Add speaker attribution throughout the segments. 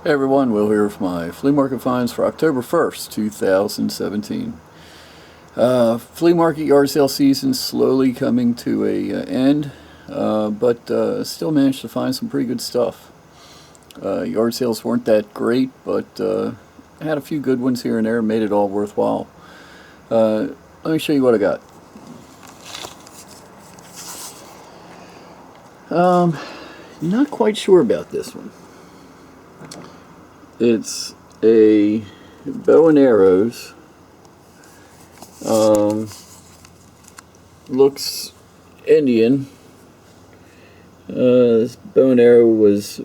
Speaker 1: Hey everyone, Will here with my flea market finds for October 1st, 2017. Flea market yard sale season slowly coming to a end, but still managed to find some pretty good stuff. Yard sales weren't that great, but had a few good ones here and there, made it all worthwhile. Let me show you what I got. Not quite sure about this one. It's a bow and arrows. Looks Indian. This bow and arrow was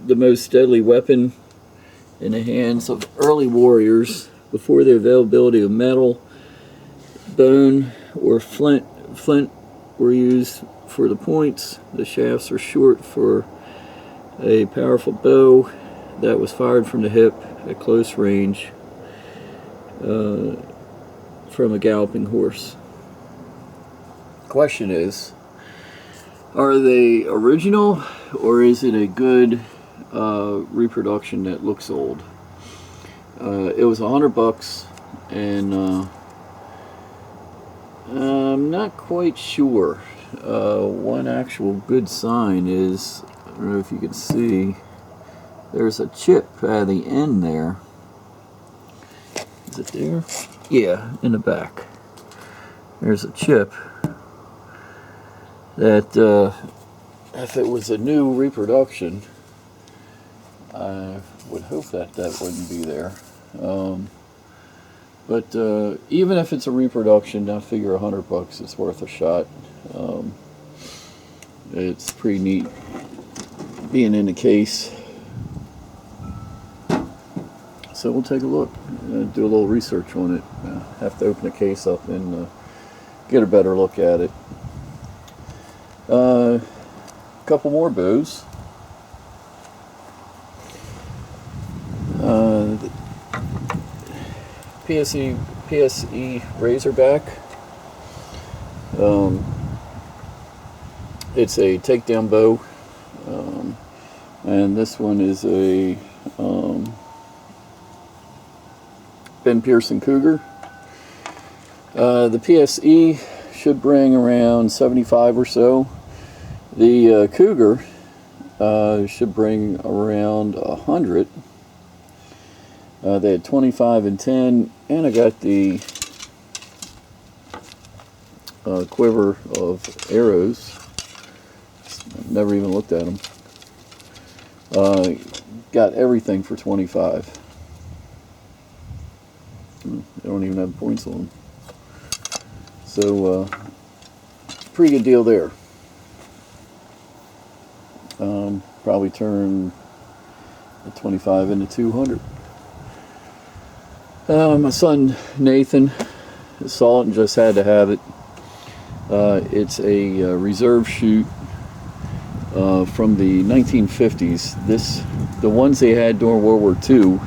Speaker 1: the most deadly weapon in the hands of early warriors before the availability of metal. Bone or flint were used for the points. The shafts are short for a powerful bow that was fired from the hip at close range from a galloping horse. Question is, are they original or is it a good reproduction that looks old? It was $100 and I'm not quite sure. One actual good sign is, I don't know if you can see, there's a chip at the end there. Is it there? Yeah, in the back. There's a chip that, if it was a new reproduction, I would hope that that wouldn't be there. But even if it's a reproduction, I figure $100 is worth a shot. It's pretty neat being in the case. So we'll take a look, do a little research on it. Have to open the case up and get a better look at it. A couple more bows. PSE Razorback. It's a takedown bow, and this one is a Ben Pearson Cougar. The PSE should bring around 75 or so. The Cougar should bring around 100. They had 25 and 10, and I got the quiver of arrows. Never even looked at them. Got everything for 25. They don't even have points on them. So, pretty good deal there. Probably turn the 25 into 200. My son Nathan saw it and just had to have it. It's a reserve chute from the 1950s. The ones they had during World War II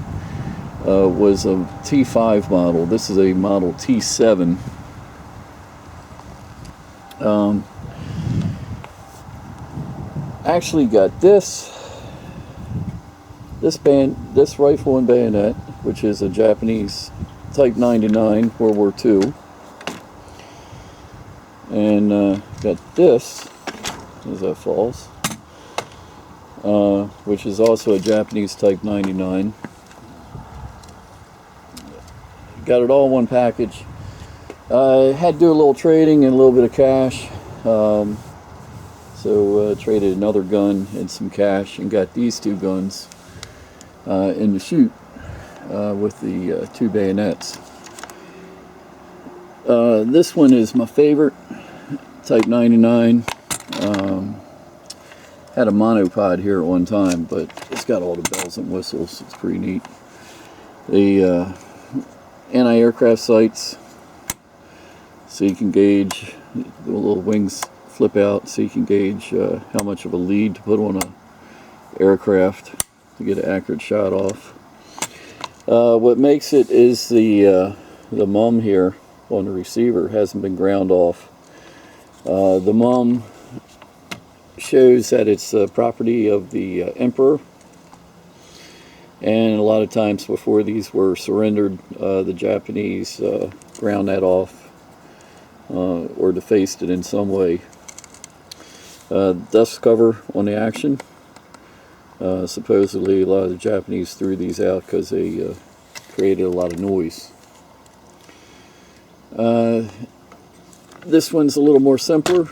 Speaker 1: was a T5 model. This is a model T7. Actually got this rifle and bayonet, which is a Japanese Type 99 World War II, and got this as that falls, which is also a Japanese Type 99. Got it all in one package. Had to do a little trading and a little bit of cash, so traded another gun and some cash and got these two guns in the chute with the two bayonets. This one is my favorite, Type 99. Had a monopod here at one time, but it's got all the bells and whistles. It's pretty neat. The anti-aircraft sights, so you can gauge, the little wings flip out, so you can gauge how much of a lead to put on a aircraft to get an accurate shot off. What makes it is the mum here on the receiver hasn't been ground off. The mum shows that it's property of the emperor. And a lot of times before these were surrendered, the Japanese ground that off or defaced it in some way. Dust cover on the action. Supposedly a lot of the Japanese threw these out because they created a lot of noise. This one's a little more simpler.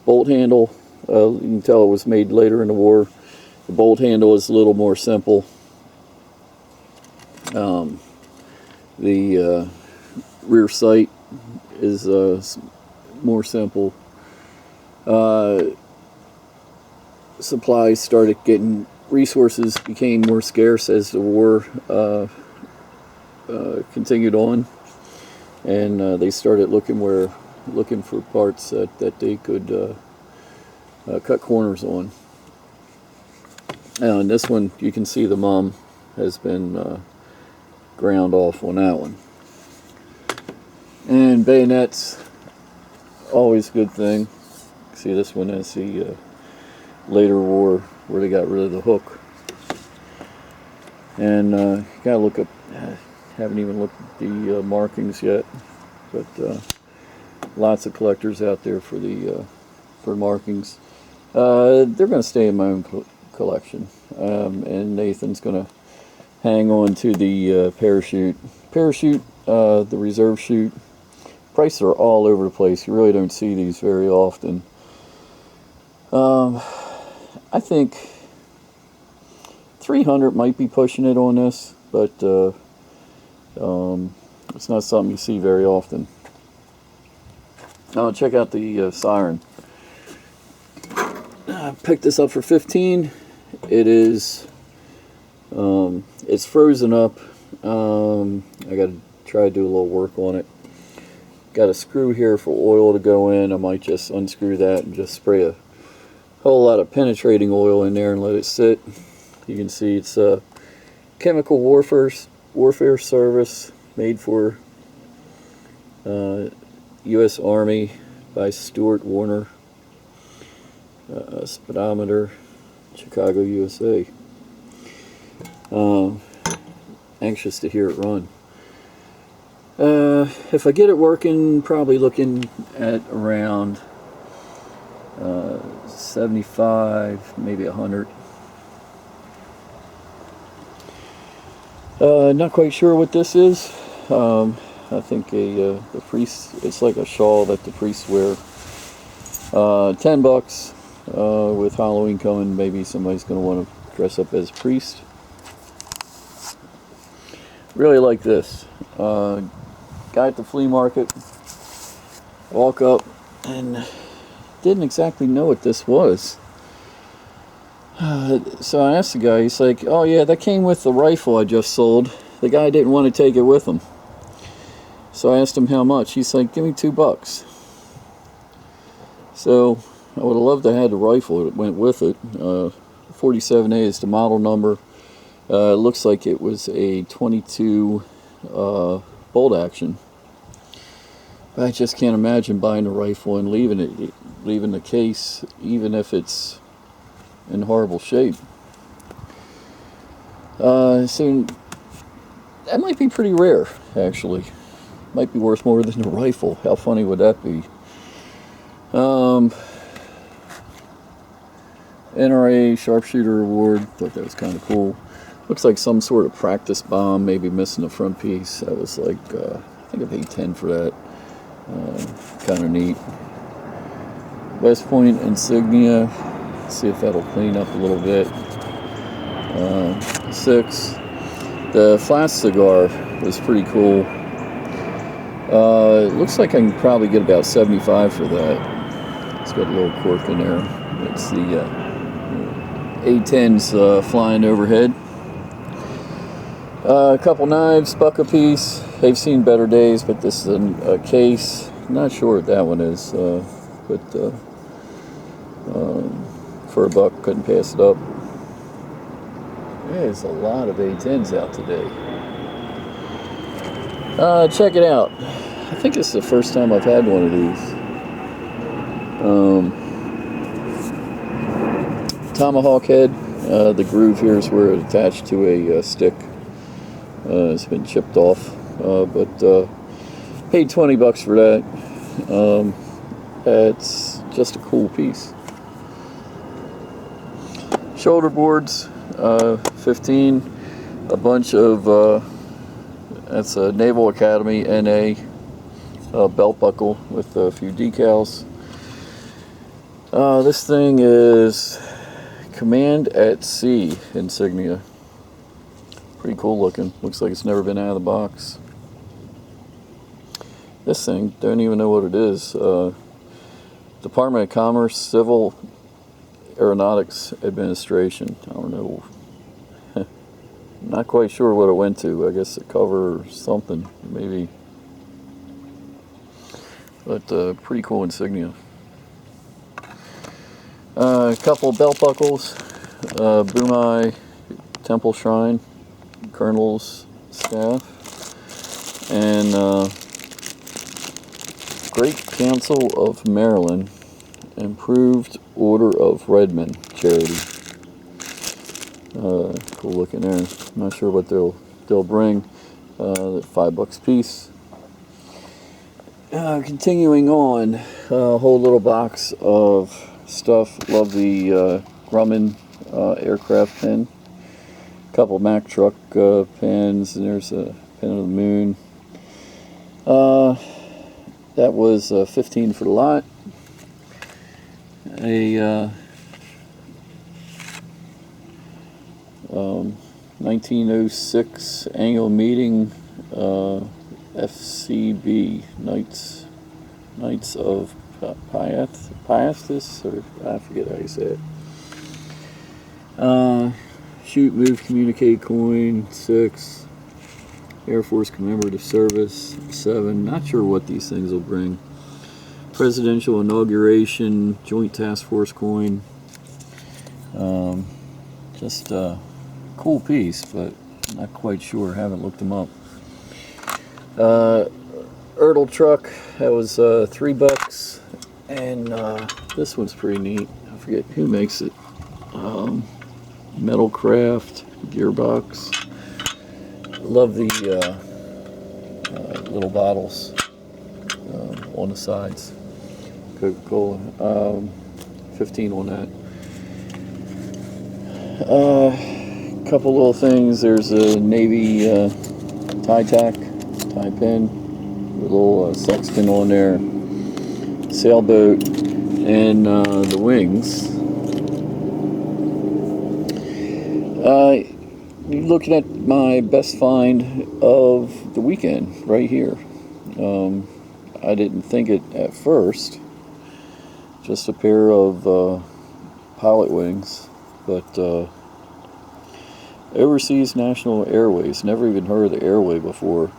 Speaker 1: Bolt handle. You can tell it was made later in the war. The bolt handle is a little more simple. The rear sight is more simple. Supplies started getting, resources became more scarce as the war continued on, and they started looking for parts that they could cut corners on. And this one, you can see the mum has been ground off on that one. And bayonets, always a good thing. See, this one is the later war where they got rid of the hook. And you gotta look up, haven't even looked at the markings yet, but lots of collectors out there for the for markings. They're going to stay in my own collection, and Nathan's going to hang on to the parachute, the reserve chute. Prices are all over the place. You really don't see these very often. I think 300 might be pushing it on this, but it's not something you see very often. Check out the siren. I picked this up for 15. It is it's frozen up. I got to try to do a little work on it. Got a screw here for oil to go in. I might just unscrew that and just spray a whole lot of penetrating oil in there and let it sit. You can see it's a chemical warfare service made for U.S. Army by Stuart Warner. Speedometer, Chicago, USA. Anxious to hear it run. If I get it working, probably looking at around 75, maybe 100. Not quite sure what this is. I think the priest, it's like a shawl that the priests wear. $10. With Halloween coming, maybe somebody's going to want to dress up as a priest. Really like this. Guy at the flea market, walk up, and didn't exactly know what this was. So I asked the guy, he's like, oh yeah, that came with the rifle I just sold. The guy didn't want to take it with him. So I asked him how much. He's like, give me $2. So I would have loved to have had the rifle that went with it. 47A is the model number. It looks like it was a 22 bolt action. But I just can't imagine buying a rifle and leaving the case, even if it's in horrible shape. So that might be pretty rare, actually. Might be worth more than a rifle. How funny would that be? NRA Sharpshooter Award. Thought that was kind of cool. Looks like some sort of practice bomb, maybe missing the front piece. That was like, I think I paid 10 for that. Kind of neat. West Point insignia. See if that'll clean up a little bit. 6. The flash cigar was pretty cool. It looks like I can probably get about 75 for that. It's got a little cork in there. It's the A10s flying overhead. A couple knives, buck a piece. They've seen better days, but this is a case. Not sure what that one is, but for a buck, couldn't pass it up. There's a lot of A10s out today. Check it out. I think this is the first time I've had one of these. Tomahawk head, The groove here is where it's attached to a stick. It's been chipped off, but paid $20 for that. It's just a cool piece. Shoulder boards, 15. A bunch of that's a Naval Academy NA belt buckle with a few decals. This thing is Command at Sea insignia. Pretty cool looking. Looks like it's never been out of the box. This thing, don't even know what it is. Department of Commerce, Civil Aeronautics Administration. I don't know. Not quite sure what it went to. I guess a cover or something, maybe. But pretty cool insignia. A couple belt buckles. Boomai Temple Shrine, Colonel's Staff, and Great Council of Maryland, Improved Order of Redmond charity. Cool looking there. Not sure what they'll bring. $5 a piece. Continuing on, a whole little box of stuff. Love the Grumman aircraft pin. A couple Mack truck pins, and there's a pin of the moon. That was 15 for the lot. A 1906 annual meeting, FCB, Knights of Piastis, or I forget how you say it. Shoot, move, communicate coin, 6. Air Force Commemorative Service, 7. Not sure what these things will bring. Presidential Inauguration, Joint Task Force coin. Just a cool piece, but not quite sure. Haven't looked them up. Ertl truck, that was $3. And this one's pretty neat. I forget who makes it. Metalcraft gearbox. Love the little bottles on the sides. Coca-Cola. 15 on that. Couple little things. There's a Navy tie pin, with a little sextant on there. Sailboat, and the wings. You're looking at my best find of the weekend right here. I didn't think it at first. Just a pair of pilot wings, but Overseas National Airways. Never even heard of the airway before.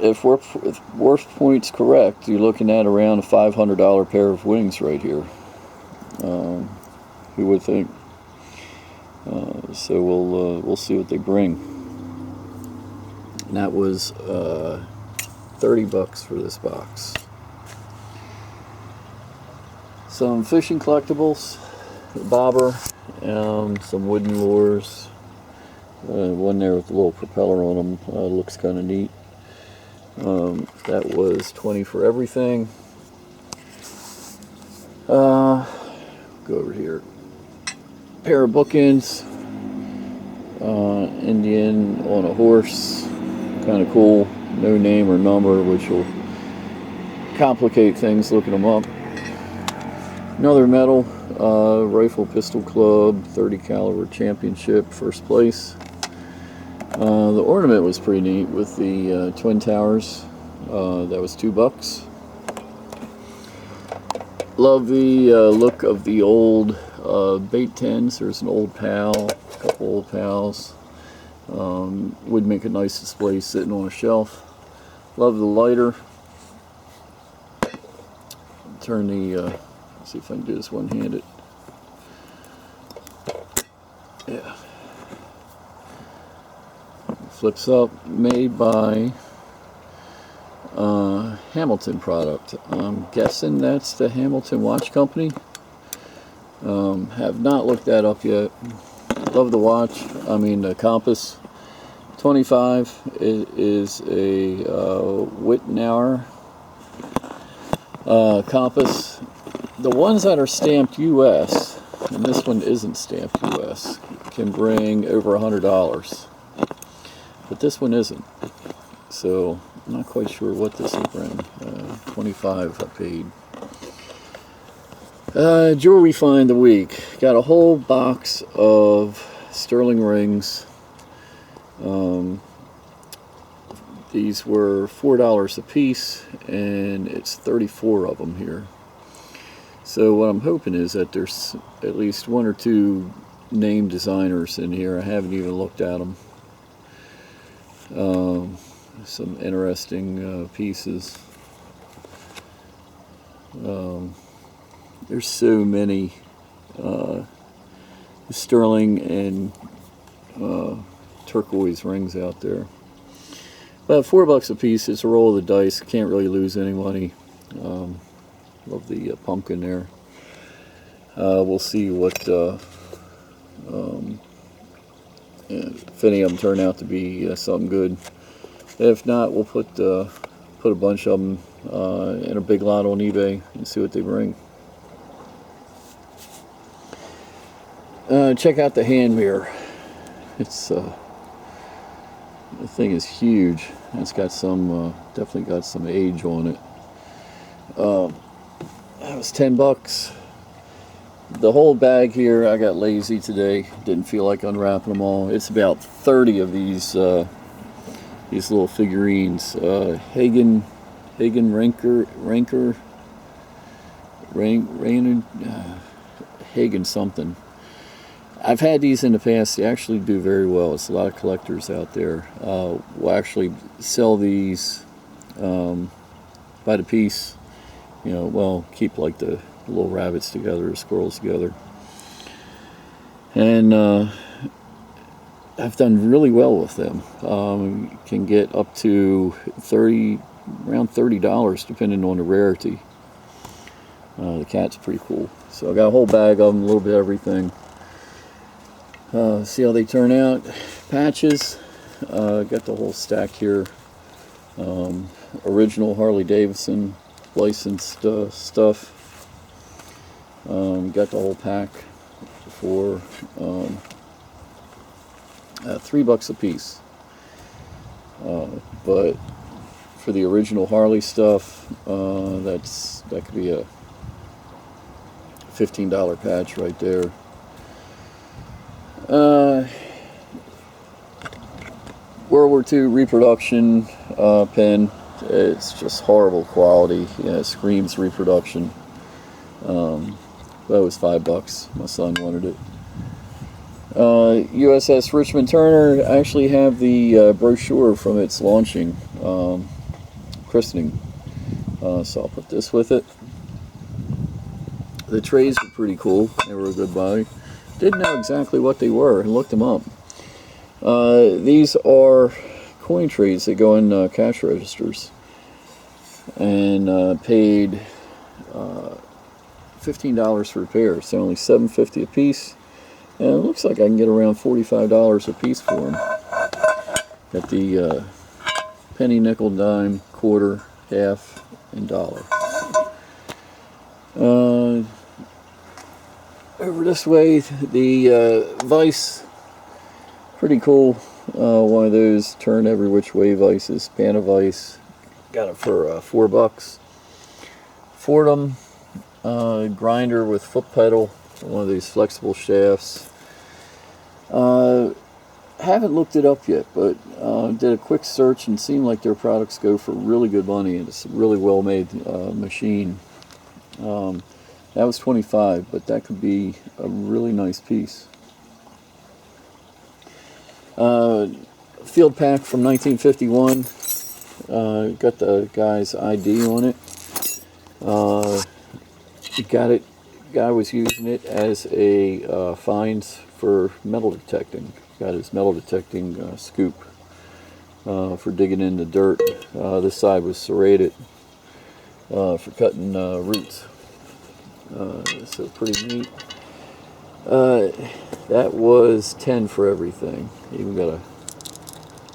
Speaker 1: If Worth Point's correct, you're looking at around a $500 pair of wings right here. Who would think? So we'll see what they bring. And that was $30 for this box. Some fishing collectibles, a bobber, some wooden lures. One there with a little propeller on them. Looks kind of neat. That was $20 for everything. Go over here. Pair of bookends. Indian on a horse. Kind of cool. No name or number, which will complicate things looking them up. Another medal. Rifle Pistol Club 30 caliber championship, first place. The ornament was pretty neat with the Twin Towers. That was $2. Love the look of the old bait tins. There's an old pal, a couple old pals. Would make a nice display sitting on a shelf. Love the lighter. Turn the, let's see if I can do this one-handed. Yeah. Flips up, made by Hamilton product. I'm guessing that's the Hamilton Watch Company. Have not looked that up yet. Love the watch. I mean, the Compass 25 is a Witnaur Compass. The ones that are stamped US, and this one isn't stamped US, can bring over $100. But this one isn't. So I'm not quite sure what this will bring. 25 I paid. Jewelry find of the week. Got a whole box of sterling rings. These were $4 a piece, and it's 34 of them here. So what I'm hoping is that there's at least one or two name designers in here. I haven't even looked at them. Some interesting pieces. There's so many sterling and turquoise rings out there. About $4 a piece. It's a roll of the dice. Can't really lose any money. Love the pumpkin there. We'll see what if any of them turn out to be something good. If not, we'll put a bunch of them in a big lot on eBay and see what they bring. Check out the hand mirror. It's the thing is huge. It's got some definitely got some age on it. That was $10. The whole bag here, I got lazy today. Didn't feel like unwrapping them all. It's about 30 of these little figurines. Hagen Hagen something. I've had these in the past. They actually do very well. It's a lot of collectors out there. Will actually sell these by the piece. You know, well, keep like the little rabbits together or squirrels together. And I've done really well with them. You can get up to around $30 depending on the rarity. The cat's pretty cool. So I got a whole bag of them, a little bit of everything. See how they turn out. Patches. Got the whole stack here. Original Harley Davidson licensed stuff. Got the whole pack for $3 a piece. But for the original Harley stuff, that could be a $15 patch right there. World War II reproduction pen. It's just horrible quality. Yeah, it screams reproduction. That was $5. My son wanted it. USS Richmond Turner. I actually have the brochure from its launching, christening. So I'll put this with it. The trays were pretty cool. They were a good buy. Didn't know exactly what they were and looked them up. These are coin trays that go in cash registers. And paid $15 for a pair. So only $7.50 a piece. And it looks like I can get around $45 a piece for them. Got the penny, nickel, dime, quarter, half, and dollar. Over this way, the Vice, pretty cool. One of those turn every which way vices, Panda Vice. Got it for $4. Fordham grinder with foot pedal, one of these flexible shafts. Haven't looked it up yet, but did a quick search and seemed like their products go for really good money, and it's a really well made machine. That was $25, but that could be a really nice piece. Field pack from 1951. Got the guy's ID on it. Got it. Guy was using it as a fines for metal detecting. Got his metal detecting scoop for digging in the dirt. This side was serrated for cutting roots. So pretty neat. That was 10 for everything. Even got a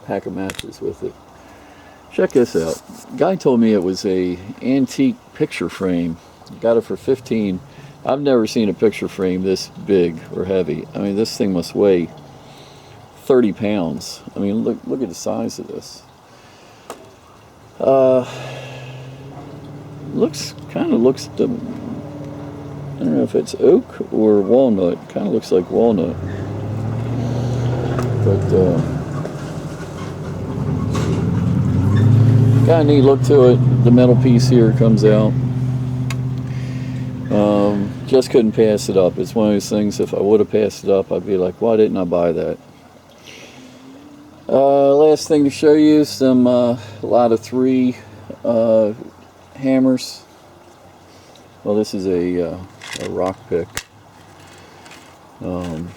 Speaker 1: pack of matches with it. Check this out. Guy told me it was a antique picture frame. Got it for 15. I've never seen a picture frame this big or heavy. I mean, this thing must weigh 30 pounds. I mean, look at the size of this. Kind of looks, I don't know if it's oak or walnut. Kind of looks like walnut. But, got a neat look to it. The metal piece here comes out. Just couldn't pass it up. It's one of those things, if I would have passed it up, I'd be like, why didn't I buy that? Last thing to show you, some a lot of 3 hammers. Well, this is a rock pick. You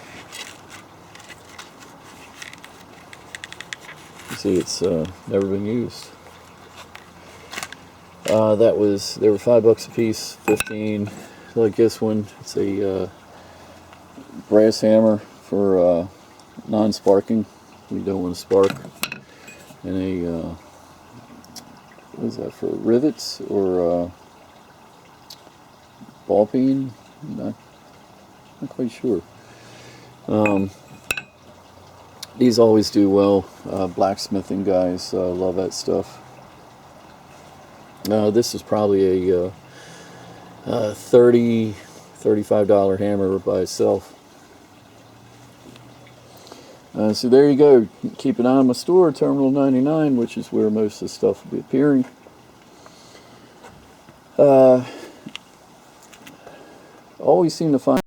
Speaker 1: see, it's never been used. They were $5 a piece, 15. Like this one, it's a brass hammer for non-sparking. We don't want to spark. And a what is that, for rivets or ball peen? Not quite sure. These always do well. Blacksmithing guys love that stuff. This is probably a $35 hammer by itself. So there you go. Keep an eye on my store, Terminal 99, which is where most of the stuff will be appearing. Always seem to find